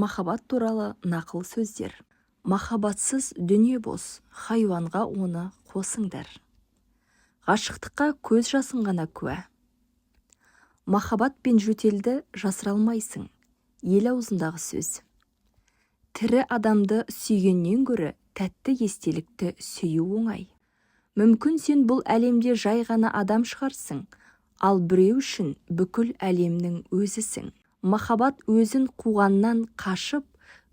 Махаббат туралы нақыл сөздер. Махаббатсыз дүние бос, хайуанға оны қосыңдар. Ғашықтыққа көз жасың ғана куә. Махаббат пен жөтелді жасыра алмайсың, ел аузындағы сөз. Тірі адамды сүйгеннен гөрі тәтті естелікті сүю оңай. Мүмкін сен бұл әлемде жай ғана адам шығарсың, ал біреу үшін бүкіл әлемнің өзісің. Махаббат өзін қуғаннан қашып,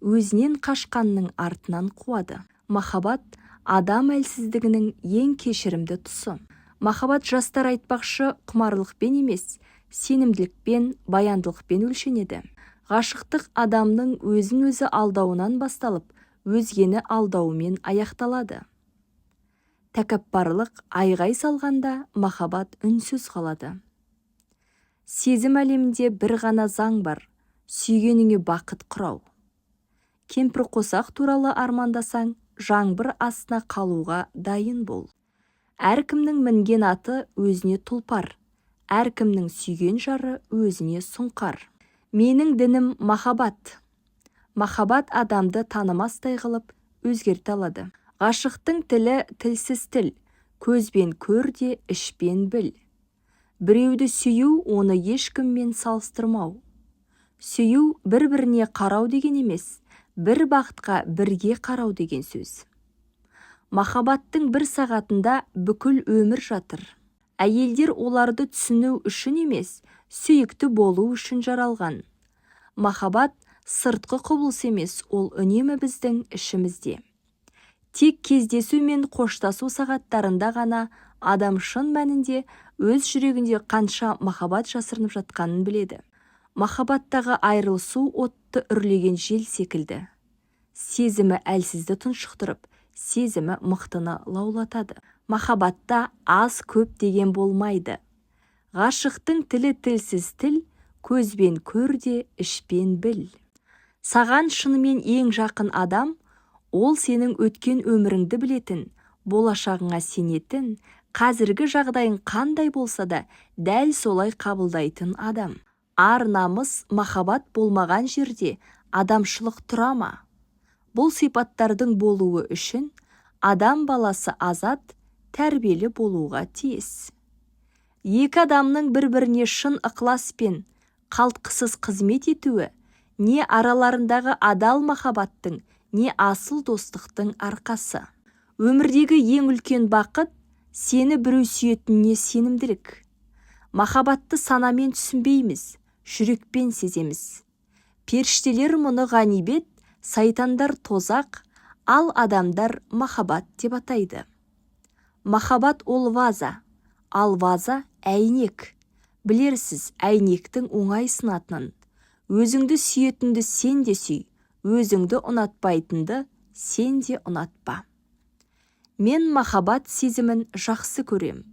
өзінен қашқанның артынан қуады. Махаббат адам әлсіздігінің ең кешірімді тұсы. Махаббат жастар айтпақшы құмарлықпен емес, сенімділікпен, баяндылықпен өлшенеді. Ғашықтық адамның өзін-өзі алдауынан басталып, өзгені алдауымен аяқталады. Тәкаппарлық айғай салғанда махаббат үнсіз қалады. Сезім әлемінде бір ғана заң бар, сүйгеніңе бақыт құрау. Кемпір қосақ туралы армандасаң, жаңбыр астына қалуға дайын бол. Әркімнің мінген аты өзіне тұлпар, әркімнің сүйген жары өзіне сұңқар. Менің дінім махаббат. Махаббат адамды танымастай қылып өзгерте алады. Ғашықтың тілі тілсіз тіл, көзбен көр де ішпен біл. Біреуді сүю, оны ешкіммен салыстырмау. Сүю бір-біріне қарау деген емес, бір бақытқа бірге қарау деген сөз. Махаббаттың бір сағатында бүкіл өмір жатыр. Әйелдер оларды түсіну үшін емес, сүйікті болу үшін жаралған. Махаббат сыртқы құбылыс емес, ол үнемі біздің ішімізде. Тек кездесу мен қоштасу сағаттарында ғана адам шын мәнінде өз жүрегінде қанша махаббат жасырынып жатқанын біледі. Махаббаттағы айырылысу отты үрлеген жел секілді. Сезімі әлсізді тұншықтырып, сезімі мықтыны лаулатады. Махаббатта аз көп деген болмайды. Ғашықтың тілі тілсіз тіл, көзбен көр де ішпен біл. Саған шынымен ең жақын адам, ол сенің өткен өміріңді білетін, болашағыңа сенетін, қазіргі жағдайың қандай болса да дәл солай қабылдайтын адам. Ар намыс махаббат болмаған жерде адамшылық тұра ма? Бұл сипаттардың болуы үшін адам баласы азат, тәрбиелі болуға тиіс. Екі адамның бір-біріне шын ықыласпен, қалтқысыз қызмет етуі не араларындағы адал махаббаттың, не асыл достықтың арқасы. Өмірдегі ең үлкен бақыт сені біреу сүйетініне сенімділік. Махаббатты санамен түсінбейміз, жүрекпен сеземіз. Періштелер мұны ғанибет, сайтандар тозақ, ал адамдар махаббат деп атайды. Махаббат ол ваза, ал ваза әйнек. Білерсіз, әйнектің оңай сынатынын. Өзіңді сүйетінді сен де сүй, өзіңді ұнатпайтынды сен де ұнатпа. Мен махаббат сезімін жақсы көрем.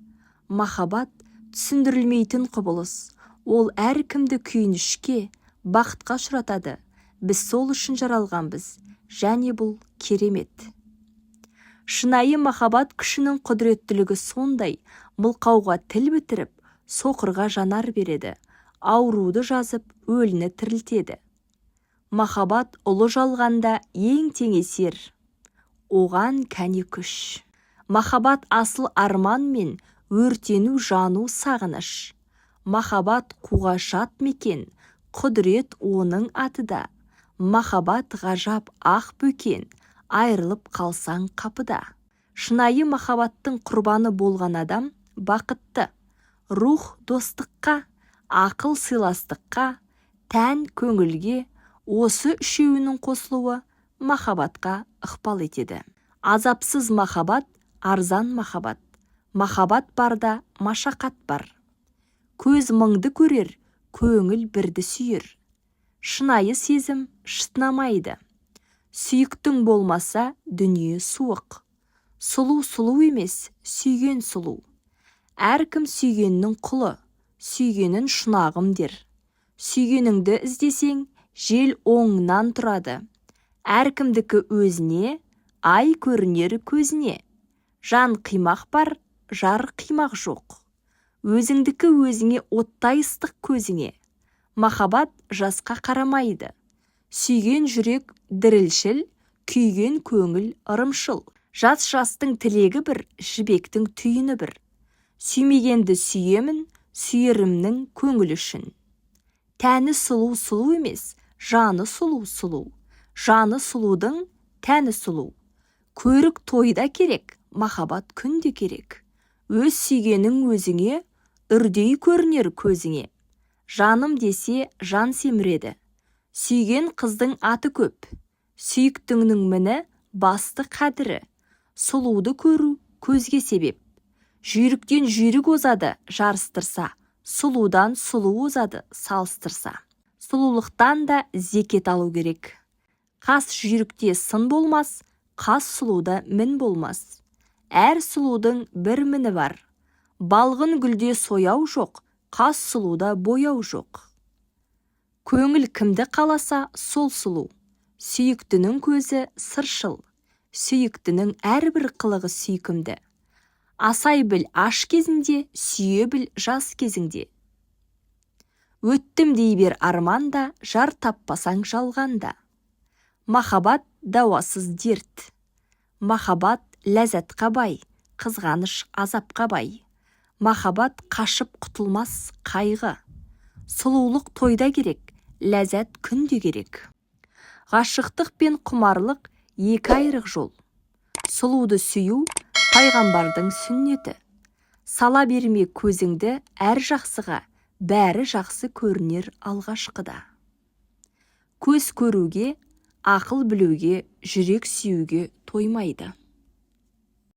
Махаббат түсіндірілмейтін құбылыс. Ол әркімді күйінішке, бақытқа ұшыратады. Біз сол үшін жаралғанбыз, және бұл керемет. Шынайы махаббат күшінің құдіреттілігі сондай, мылқауға тіл бітіріп, соқырға жанар береді, ауруды жазып, өліні тірілтеді. Махаббат ұлы жалғанда ең теңесер. Оған кәне күш. Махаббат асыл арман мен өртену жану сағыныш. Махаббат қуға жат мекен, құдірет оның атыда. Махаббат ғажап ақ бөкен, айырылып қалсаң қапыда. Шынайы махаббаттың құрбаны болған адам бақытты. Рух достыққа, ақыл сыйластыққа, тән көңілге, осы үшеуінің қосылуы махаббатқа ықпал етеді. Азапсыз махаббат, арзан махаббат. Махаббат барда машақат бар. Көз мыңды көрер, көңіл бірді сүйер. Шынайы сезім шытынамайды. Сүйіктің болмаса дүние суық. Сұлу сұлу емес, сүйген сұлу. Әркім сүйгеннің құлы, сүйгенін шынағым дер. Сүйгеніңді іздесең, жел оңынан тұрады. Әркімдікі өзіне, ай көрінер көзіне. Жан қимақ бар, жар қимақ жоқ. Өзіңдікі өзіңе оттай ыстық көзіңе. Махаббат жасқа қарамайды. Сүйген жүрек дірілшіл, күйген көңіл ырымшыл. Жас-жастың тілегі бір, жібектің түйіні бір. Сүймегенді сүйемін, сүйерімнің көңіл үшін. Тәні сұлу емес, жаны сұлу. Жаны сұлудың тәні сұлу. Көрік тойда керек, махаббат күнде керек. Өз сүйгенің өзіңе, үрдей көрінер көзіңе. Жаным десе жан семіреді. Сүйген қыздың аты көп. Сүйіктіңнің міні басты қадірі. Сұлуды көру көзге себеп. Жүйріктен жүйрік озады жарыстырса, сұлудан сұлу озады салыстырса. Сұлулықтан да зекет алу керек. Қас жүйрікте сын болмас, қас сұлуда мін болмас. Әр сұлудың бір міні бар. Балғын гүлде сояу жоқ, қас сұлуда бояу жоқ. Көңіл кімді қаласа сол сұлу. Сүйіктінің көзі сыршыл. Сүйіктінің әрбір қылығы сүйкімді. Асай біл аш кезінде, сүйе біл жас кезіңде. Өттім дей бер арманда, жар таппасаң жалғанда. Махаббат дауасыз дерт. Махаббат ләззатқа бай, қызғаныш азапқа бай. Махаббат қашып құтылмас қайғы. Сұлулық тойда керек, ләззат күнде керек. Ғашықтық пен құмарлық екі айрық жол. Сұлуды сүю пайғамбардың сүннеті. Сала берме көзіңді әр жақсыға, бәрі жақсы көрінер алғашқыда. Көз көруге, ақыл білуге, жүрек сүюге тоймайды.